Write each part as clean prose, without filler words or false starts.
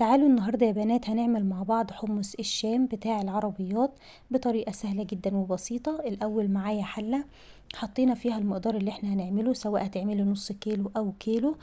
تعالوا النهاردة يا بنات هنعمل مع بعض حمص الشام بتاع العربيات بطريقة سهلة جدا وبسيطة. الأول معايا حلة حطينا فيها المقدار اللي احنا هنعمله، سواء هتعملي نص كيلو أو كيلو.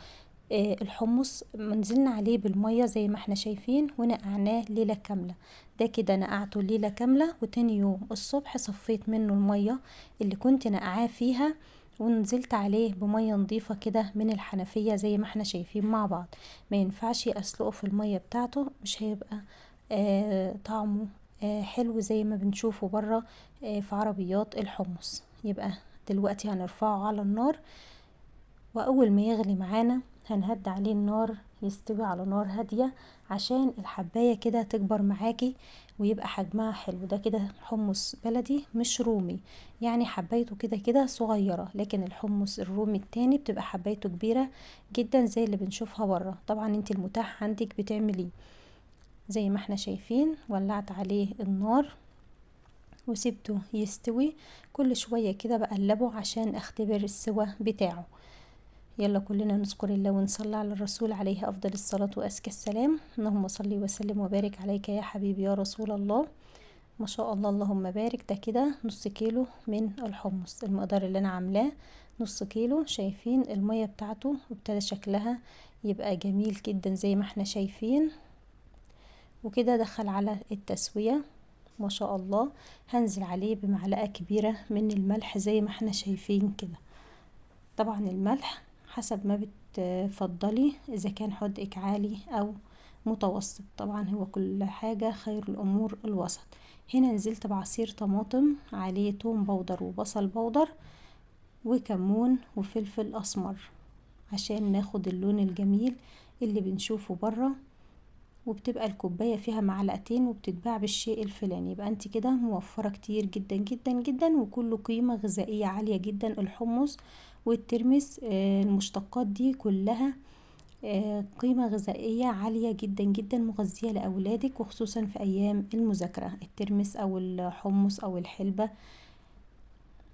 الحمص منزلنا عليه بالمية زي ما احنا شايفين ونقعناه ليلة كاملة. ده كده نقعته ليلة كاملة، وتاني يوم الصبح صفيت منه المية اللي كنت نقعاه فيها ونزلت عليه بمية نظيفة كده من الحنفية زي ما احنا شايفين مع بعض. ما ينفعش اسلقه في المية بتاعته، مش هيبقى طعمه حلو زي ما بنشوفه برا في عربيات الحمص. يبقى دلوقتي هنرفعه على النار، واول ما يغلي معانا هنهدي عليه النار يستوي على نار هادية عشان الحباية كده تكبر معاكي ويبقى حجمها حلو. ده كده حمص بلدي مش رومي، يعني حبايته كده كده صغيرة، لكن الحمص الرومي التاني بتبقى حبايته كبيرة جدا زي اللي بنشوفها بره. طبعا انت المتاح عندك بتعمليه زي ما احنا شايفين. ولعت عليه النار وسبته يستوي، كل شوية كده بقلبه عشان اختبر السوى بتاعه. يلا كلنا نذكر الله ونصلي على الرسول عليه أفضل الصلاة وأزكى السلام. اللهم صل وسلم وبارك عليك يا حبيبي يا رسول الله. ما شاء الله اللهم بارك. ده كده نص كيلو من الحمص، المقدار اللي أنا عاملاه نص كيلو. شايفين المية بتاعته وابتدى شكلها يبقى جميل جدا زي ما احنا شايفين. وكده دخل على التسوية ما شاء الله. هنزل عليه بمعلقة كبيرة من الملح زي ما احنا شايفين كده. طبعا الملح حسب ما بتفضلي، اذا كان حدقك عالي او متوسط، طبعا هو كل حاجة خير الامور الوسط. هنا نزلت بعصير طماطم عليه توم بودر وبصل بودر وكمون وفلفل اسمر عشان ناخد اللون الجميل اللي بنشوفه بره. وبتبقى الكوباية فيها معلقتين وبتتباع بالشيء الفلاني. يبقى انت كده موفرة كتير جدا جدا جدا، وكله قيمة غذائية عالية جدا. الحمص والترمس المشتقات دي كلها قيمة غذائية عالية جدا جدا، مغذية لأولادك وخصوصا في أيام المذاكرة. الترمس أو الحمص أو الحلبة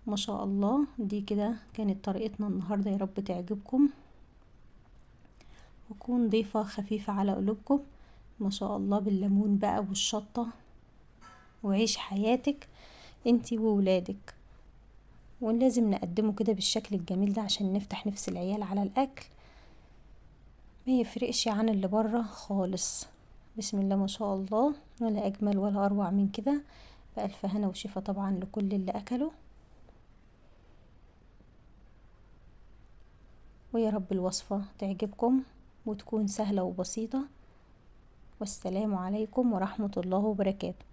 ما شاء الله. دي كده كانت طريقتنا النهاردة، يا رب تعجبكم وكون ضيفة خفيفة على قلوبكم. ما شاء الله بالليمون بقى والشطة، وعيش حياتك انتي وولادك. ولازم نقدمه كده بالشكل الجميل ده عشان نفتح نفس العيال على الأكل، ما يفرقش عن اللي بره خالص. بسم الله ما شاء الله، ولا أجمل ولا أروع من كده. بألف هنا وشفا طبعا لكل اللي أكله، ويا رب الوصفة تعجبكم وتكون سهلة وبسيطة. والسلام عليكم ورحمة الله وبركاته.